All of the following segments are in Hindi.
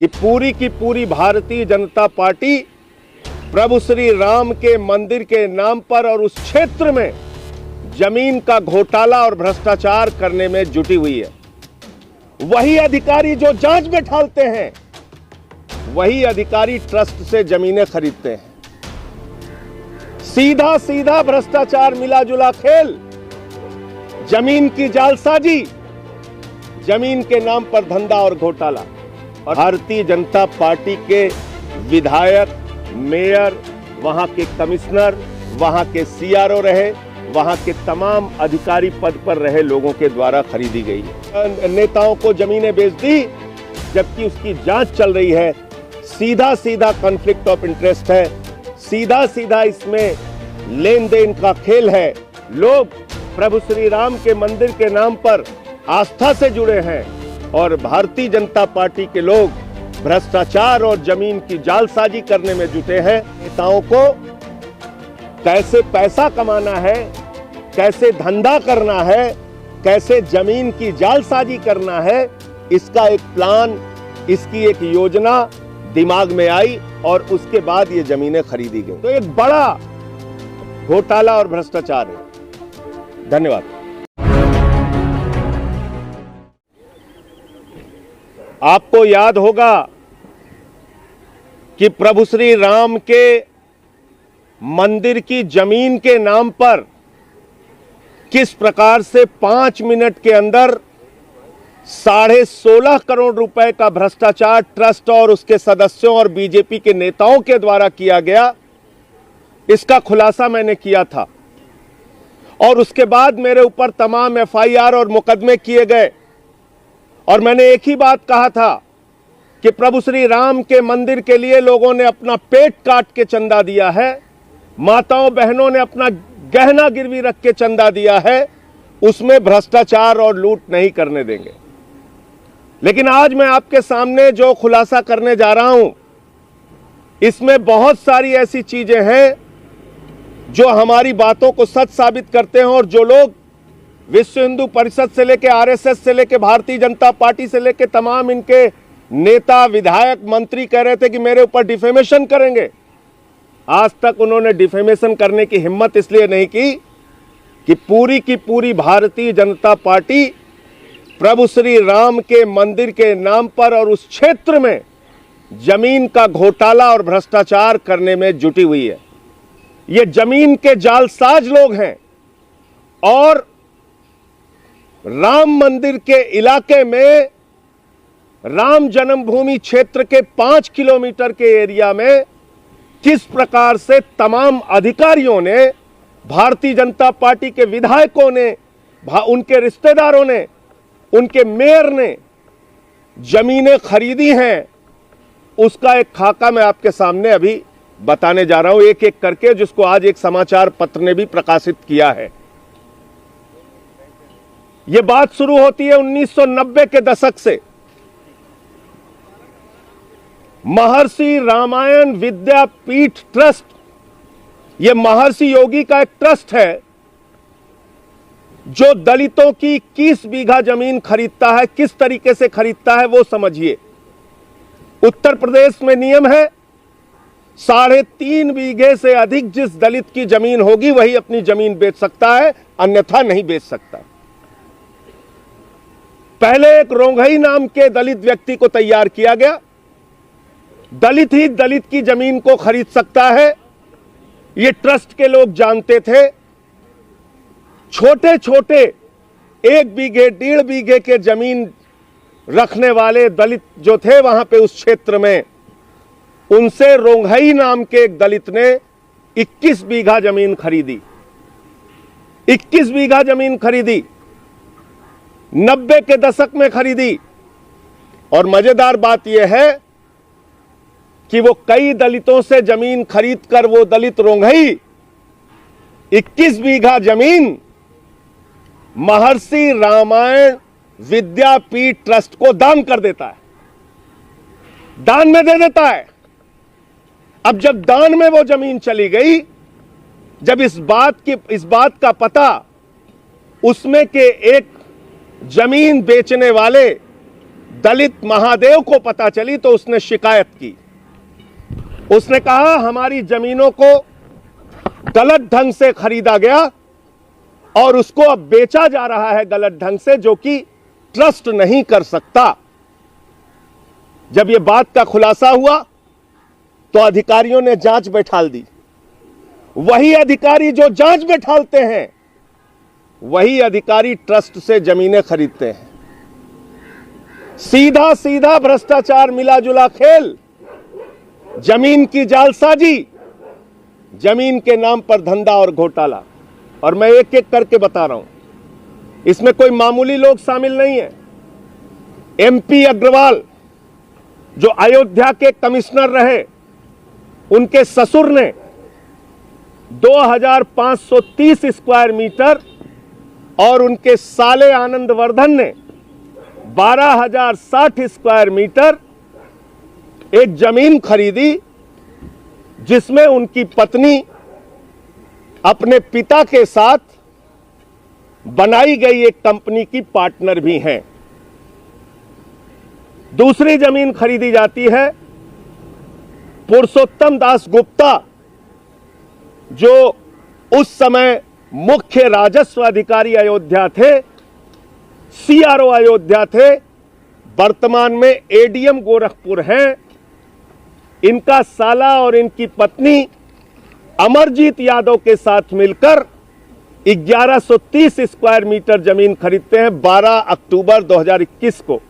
कि पूरी की पूरी भारतीय जनता पार्टी प्रभु श्री राम के मंदिर के नाम पर और उस क्षेत्र में जमीन का घोटाला और भ्रष्टाचार करने में जुटी हुई है। वही अधिकारी जो जांच में ढालते हैं, वही अधिकारी ट्रस्ट से जमीनें खरीदते हैं। सीधा सीधा भ्रष्टाचार, मिला जुला खेल, जमीन की जालसाजी, जमीन के नाम पर धंधा और घोटाला। और भारतीय जनता पार्टी के विधायक, मेयर, वहां के कमिश्नर, वहां के सीआरओ रहे, वहां के तमाम अधिकारी पद पर रहे लोगों के द्वारा खरीदी गई है। नेताओं को जमीनें बेच दी, जबकि उसकी जांच चल रही है। सीधा सीधा कॉन्फ्लिक्ट ऑफ इंटरेस्ट है, सीधा सीधा इसमें लेन देन का खेल है। लोग प्रभु श्री राम के मंदिर के नाम पर आस्था से जुड़े हैं और भारतीय जनता पार्टी के लोग भ्रष्टाचार और जमीन की जालसाजी करने में जुटे हैं। नेताओं को कैसे पैसा कमाना है, कैसे धंधा करना है, कैसे जमीन की जालसाजी करना है, इसका एक प्लान, इसकी एक योजना दिमाग में आई और उसके बाद ये जमीनें खरीदी गई। तो एक बड़ा घोटाला और भ्रष्टाचार है। धन्यवाद। आपको याद होगा कि प्रभु श्री राम के मंदिर की जमीन के नाम पर किस प्रकार से 5 मिनट के अंदर 16.5 करोड़ रुपए का भ्रष्टाचार ट्रस्ट और उसके सदस्यों और बीजेपी के नेताओं के द्वारा किया गया। इसका खुलासा मैंने किया था और उसके बाद मेरे ऊपर तमाम एफआईआर और मुकदमे किए गए। और मैंने एक ही बात कहा था कि प्रभु श्री राम के मंदिर के लिए लोगों ने अपना पेट काट के चंदा दिया है, माताओं बहनों ने अपना गहना गिरवी रख के चंदा दिया है, उसमें भ्रष्टाचार और लूट नहीं करने देंगे। लेकिन आज मैं आपके सामने जो खुलासा करने जा रहा हूं, इसमें बहुत सारी ऐसी चीजें हैं जो हमारी बातों को सच साबित करते हैं। और जो लोग विश्व हिंदू परिषद से लेकर आरएसएस से लेकर भारतीय जनता पार्टी से लेकर तमाम इनके नेता, विधायक, मंत्री कह रहे थे कि मेरे ऊपर डिफेमेशन करेंगे, आज तक उन्होंने डिफेमेशन करने की हिम्मत इसलिए नहीं कि पूरी की पूरी भारतीय जनता पार्टी प्रभु श्री राम के मंदिर के नाम पर और उस क्षेत्र में जमीन का घोटाला और भ्रष्टाचार करने में जुटी हुई है। ये जमीन के जालसाज लोग हैं और राम मंदिर के इलाके में, राम जन्मभूमि क्षेत्र के 5 किलोमीटर के एरिया में किस प्रकार से तमाम अधिकारियों ने, भारतीय जनता पार्टी के विधायकों ने, उनके रिश्तेदारों ने, उनके मेयर ने जमीनें खरीदी हैं, उसका एक खाका मैं आपके सामने अभी बताने जा रहा हूं, एक एक करके, जिसको आज एक समाचार पत्र ने भी प्रकाशित किया है। यह बात शुरू होती है 1990 के दशक से। महर्षि रामायण विद्यापीठ ट्रस्ट, यह महर्षि योगी का एक ट्रस्ट है जो दलितों की 21 बीघा जमीन खरीदता है। किस तरीके से खरीदता है वो समझिए। उत्तर प्रदेश में नियम है 3.5 बीघे से अधिक जिस दलित की जमीन होगी वही अपनी जमीन बेच सकता है, अन्यथा नहीं बेच सकता। पहले एक रोंघई नाम के दलित व्यक्ति को तैयार किया गया। दलित ही दलित की जमीन को खरीद सकता है, ये ट्रस्ट के लोग जानते थे। छोटे छोटे 1 बीघे 1.5 बीघे के जमीन रखने वाले दलित जो थे वहां पे उस क्षेत्र में, उनसे रोंघई नाम के एक दलित ने 21 बीघा जमीन खरीदी। 21 बीघा जमीन खरीदी, 90 के दशक में खरीदी। और मजेदार बात यह है कि वो कई दलितों से जमीन खरीदकर वो दलित रोंघई 21 बीघा जमीन महर्षि रामायण विद्यापीठ ट्रस्ट को दान कर देता है, दान में दे देता है। अब जब दान में वो जमीन चली गई, जब इस बात का पता उसमें के एक जमीन बेचने वाले दलित महादेव को पता चली तो उसने शिकायत की। उसने कहा हमारी जमीनों को गलत ढंग से खरीदा गया और उसको अब बेचा जा रहा है गलत ढंग से, जो कि ट्रस्ट नहीं कर सकता। जब यह बात का खुलासा हुआ तो अधिकारियों ने जांच बैठाल दी। वही अधिकारी जो जांच बैठालते हैं वही अधिकारी ट्रस्ट से जमीनें खरीदते हैं। सीधा सीधा भ्रष्टाचार, मिला जुला खेल, जमीन की जालसाजी, जमीन के नाम पर धंधा और घोटाला। और मैं एक एक करके बता रहा हूं, इसमें कोई मामूली लोग शामिल नहीं है। एमपी अग्रवाल जो अयोध्या के कमिश्नर रहे, उनके ससुर ने 2530 स्क्वायर मीटर और उनके साले आनंदवर्धन ने 12060 स्क्वायर मीटर एक जमीन खरीदी, जिसमें उनकी पत्नी अपने पिता के साथ बनाई गई एक कंपनी की पार्टनर भी हैं। दूसरी जमीन खरीदी जाती है पुरुषोत्तम दास गुप्ता, जो उस समय मुख्य राजस्व अधिकारी अयोध्या थे, सीआरओ अयोध्या थे, वर्तमान में एडीएम गोरखपुर हैं। इनका साला और इनकी पत्नी अमरजीत यादव के साथ मिलकर 1130 स्क्वायर मीटर जमीन खरीदते हैं 12 अक्टूबर 2021 को।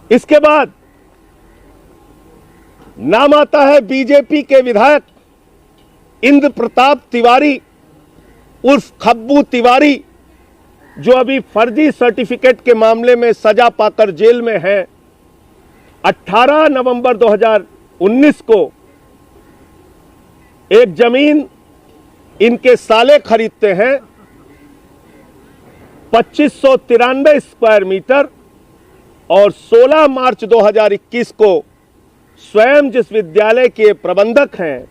इसके बाद नाम आता है बीजेपी के विधायक इंद्र प्रताप तिवारी उर्फ खब्बू तिवारी, जो अभी फर्जी सर्टिफिकेट के मामले में सजा पाकर जेल में है। 18 नवंबर 2019 को एक जमीन इनके साले खरीदते हैं 2593 स्क्वायर मीटर, और 16 मार्च 2021 को स्वयं जिस विद्यालय के प्रबंधक हैं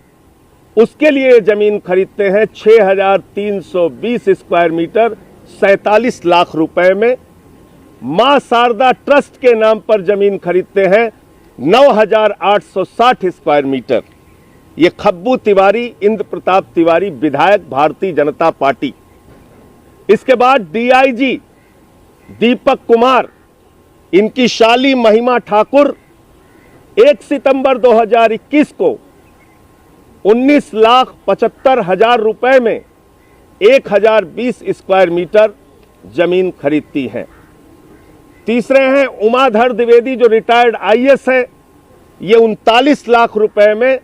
उसके लिए जमीन खरीदते हैं 6320 स्क्वायर मीटर 47 लाख रुपए में। मां शारदा ट्रस्ट के नाम पर जमीन खरीदते हैं 9860 स्क्वायर मीटर। ये खब्बू तिवारी, इंद्र प्रताप तिवारी, विधायक भारतीय जनता पार्टी। इसके बाद डीआईजी दीपक कुमार, इनकी शाली महिमा ठाकुर 1 सितंबर 2021 को 19,75,000 रुपए में 1020 स्क्वायर मीटर जमीन खरीदती हैं। तीसरे हैं उमाधर द्विवेदी, जो रिटायर्ड आईएएस हैं। ये 39 लाख रुपए में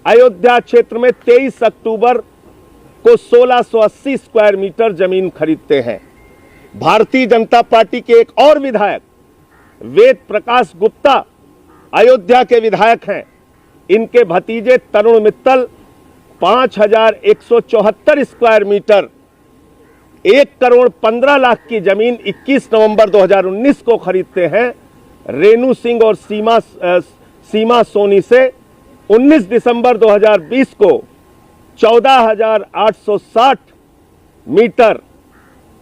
अयोध्या क्षेत्र में 23 अक्टूबर को 1680 स्क्वायर मीटर जमीन खरीदते हैं। भारतीय जनता पार्टी के एक और विधायक वेद प्रकाश गुप्ता अयोध्या के विधायक हैं। इनके भतीजे तरुण मित्तल 5174 स्क्वायर मीटर 1,15,00,000 की जमीन 21 नवंबर 2019 को खरीदते हैं रेणु सिंह और सीमा सोनी से। 19 दिसंबर 2020 को 14,860 मीटर,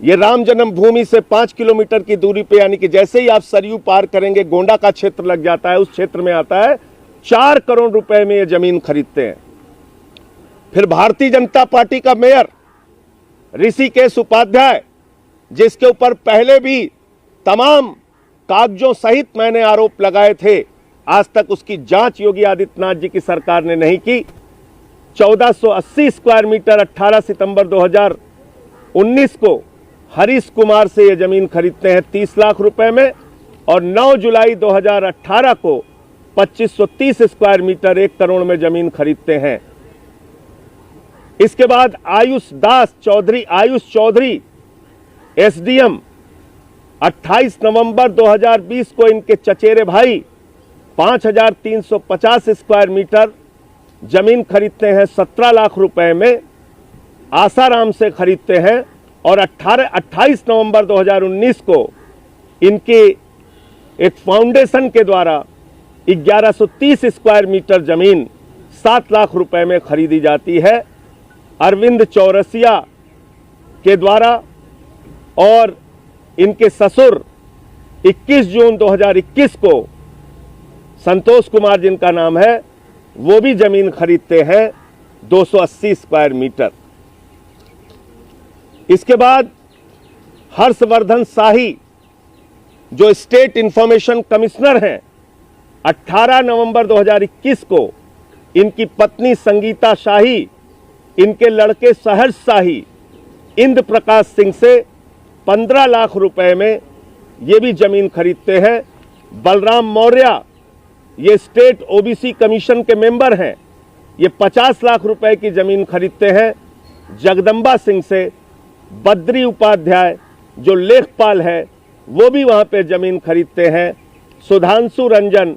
ये राम जन्मभूमि से 5 किलोमीटर की दूरी पे, यानी कि जैसे ही आप सरयू पार करेंगे गोंडा का क्षेत्र लग जाता है, उस क्षेत्र में आता है। 4 करोड़ रुपए में ये जमीन खरीदते हैं। फिर भारतीय जनता पार्टी का मेयर ऋषिकेश उपाध्याय, जिसके ऊपर पहले भी तमाम कागजों सहित मैंने आरोप लगाए थे, आज तक उसकी जांच योगी आदित्यनाथ जी की सरकार ने नहीं की। 1480 स्क्वायर मीटर 18 सितंबर 2019 को हरीश कुमार से ये जमीन खरीदते हैं 30 लाख रुपए में, और 9 जुलाई 2018 को 2530 स्क्वायर मीटर 1 करोड़ में जमीन खरीदते हैं। इसके बाद आयुष चौधरी एसडीएम 28 नवंबर 2020 को इनके चचेरे भाई 5350 स्क्वायर मीटर जमीन खरीदते हैं 17 लाख रुपए में, आसाराम से खरीदते हैं। और 28 नवंबर 2019 को इनके एक फाउंडेशन के द्वारा 1130 स्क्वायर मीटर जमीन 7 लाख रुपए में खरीदी जाती है अरविंद चौरसिया के द्वारा, और इनके ससुर 21 जून 2021 को संतोष कुमार जिनका नाम है वो भी जमीन खरीदते हैं 280 स्क्वायर मीटर। इसके बाद हर्षवर्धन शाही जो स्टेट इंफॉर्मेशन कमिश्नर हैं, 18 नवंबर 2021 को इनकी पत्नी संगीता शाही, इनके लड़के सहर्ष शाही, इंद्र प्रकाश सिंह से 15 लाख रुपए में ये भी जमीन खरीदते हैं। बलराम मौर्य ये स्टेट ओबीसी कमीशन के मेंबर हैं, ये 50 लाख रुपए की जमीन खरीदते हैं। जगदम्बा सिंह से बद्री उपाध्याय जो लेखपाल है वो भी वहां पे जमीन खरीदते हैं। सुधांशु रंजन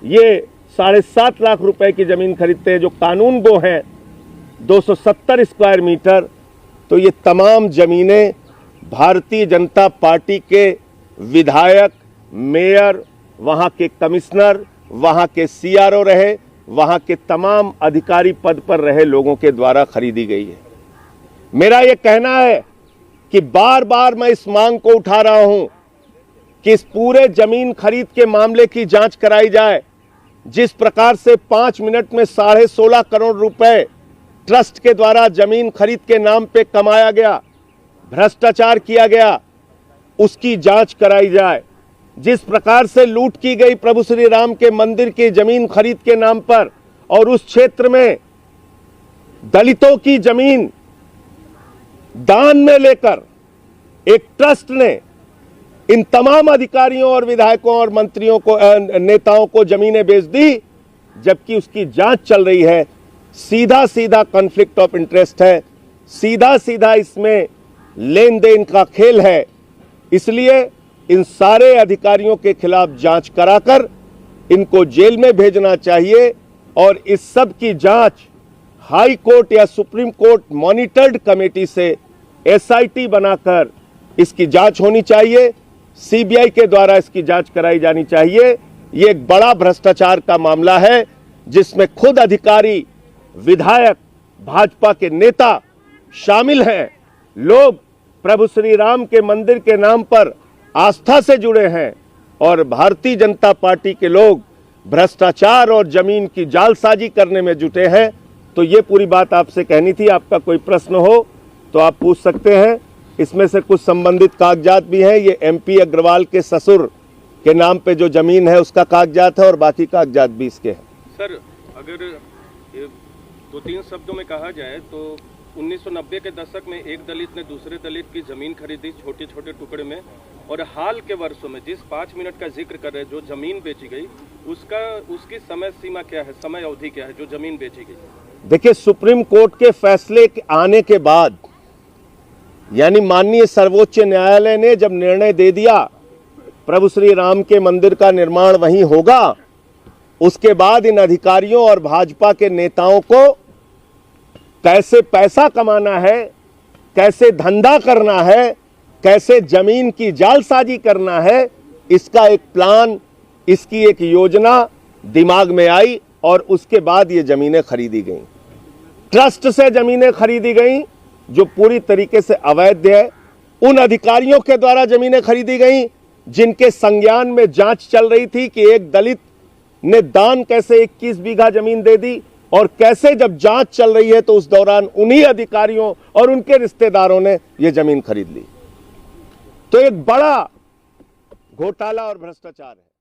ये 7.5 लाख रुपए की जमीन खरीदते हैं जो कानून गो हैं 270 स्क्वायर मीटर। तो ये तमाम जमीनें भारतीय जनता पार्टी के विधायक, मेयर, वहां के कमिश्नर, वहां के सीआरओ रहे, वहां के तमाम अधिकारी पद पर रहे लोगों के द्वारा खरीदी गई है। मेरा ये कहना है कि बार बार मैं इस मांग को उठा रहा हूं कि इस पूरे जमीन खरीद के मामले की जांच कराई जाए। जिस प्रकार से 5 मिनट में 16.5 करोड़ रुपए ट्रस्ट के द्वारा जमीन खरीद के नाम पे कमाया गया, भ्रष्टाचार किया गया, उसकी जांच कराई जाए। जिस प्रकार से लूट की गई प्रभु श्री राम के मंदिर की जमीन खरीद के नाम पर और उस क्षेत्र में दलितों की जमीन दान में लेकर एक ट्रस्ट ने इन तमाम अधिकारियों और विधायकों और मंत्रियों को, नेताओं को जमीनें बेच दी, जबकि उसकी जांच चल रही है। सीधा सीधा कॉन्फ्लिक्ट ऑफ इंटरेस्ट है, सीधा सीधा इसमें लेन देन का खेल है। इसलिए इन सारे अधिकारियों के खिलाफ जांच कराकर इनको जेल में भेजना चाहिए और इस सब की जांच हाई कोर्ट या सुप्रीम कोर्ट मॉनिटर्ड कमेटी से एसआईटी बनाकर इसकी जांच होनी चाहिए। सीबीआई के द्वारा इसकी जांच कराई जानी चाहिए। ये एक बड़ा भ्रष्टाचार का मामला है जिसमें खुद अधिकारी, विधायक, भाजपा के नेता शामिल हैं। लोग प्रभु श्री राम के मंदिर के नाम पर आस्था से जुड़े हैं और भारतीय जनता पार्टी के लोग भ्रष्टाचार और जमीन की जालसाजी करने में जुटे हैं। तो ये पूरी बात आपसे कहनी थी। आपका कोई प्रश्न हो तो आप पूछ सकते हैं। इसमें से कुछ संबंधित कागजात भी हैं। ये एमपी अग्रवाल के ससुर के नाम पे जो जमीन है उसका कागजात है और बाकी कागजात भी इसके हैं। सर, अगर 2-3 शब्दों में कहा जाए तो 1990 के दशक में एक दलित ने दूसरे दलित की जमीन खरीदी छोटे छोटे टुकड़े में, और हाल के वर्षों में जिस 5 मिनट का जिक्र कर रहे हैं जो जमीन बेची गई, उसकी समय सीमा क्या है, समय अवधि क्या है जो जमीन बेची गई? देखिए, सुप्रीम कोर्ट के फैसले आने के बाद, यानी माननीय सर्वोच्च न्यायालय ने जब निर्णय दे दिया प्रभु श्री राम के मंदिर का निर्माण वहीं होगा, उसके बाद इन अधिकारियों और भाजपा के नेताओं को कैसे पैसा कमाना है, कैसे धंधा करना है, कैसे जमीन की जालसाजी करना है, इसका एक प्लान, इसकी एक योजना दिमाग में आई और उसके बाद ये जमीनें खरीदी गईं। ट्रस्ट से जमीनें खरीदी गईं जो पूरी तरीके से अवैध है। उन अधिकारियों के द्वारा जमीनें खरीदी गईं जिनके संज्ञान में जांच चल रही थी कि एक दलित ने दान कैसे 21 बीघा जमीन दे दी, और कैसे जब जांच चल रही है तो उस दौरान उन्हीं अधिकारियों और उनके रिश्तेदारों ने यह जमीन खरीद ली। तो एक बड़ा घोटाला और भ्रष्टाचार है।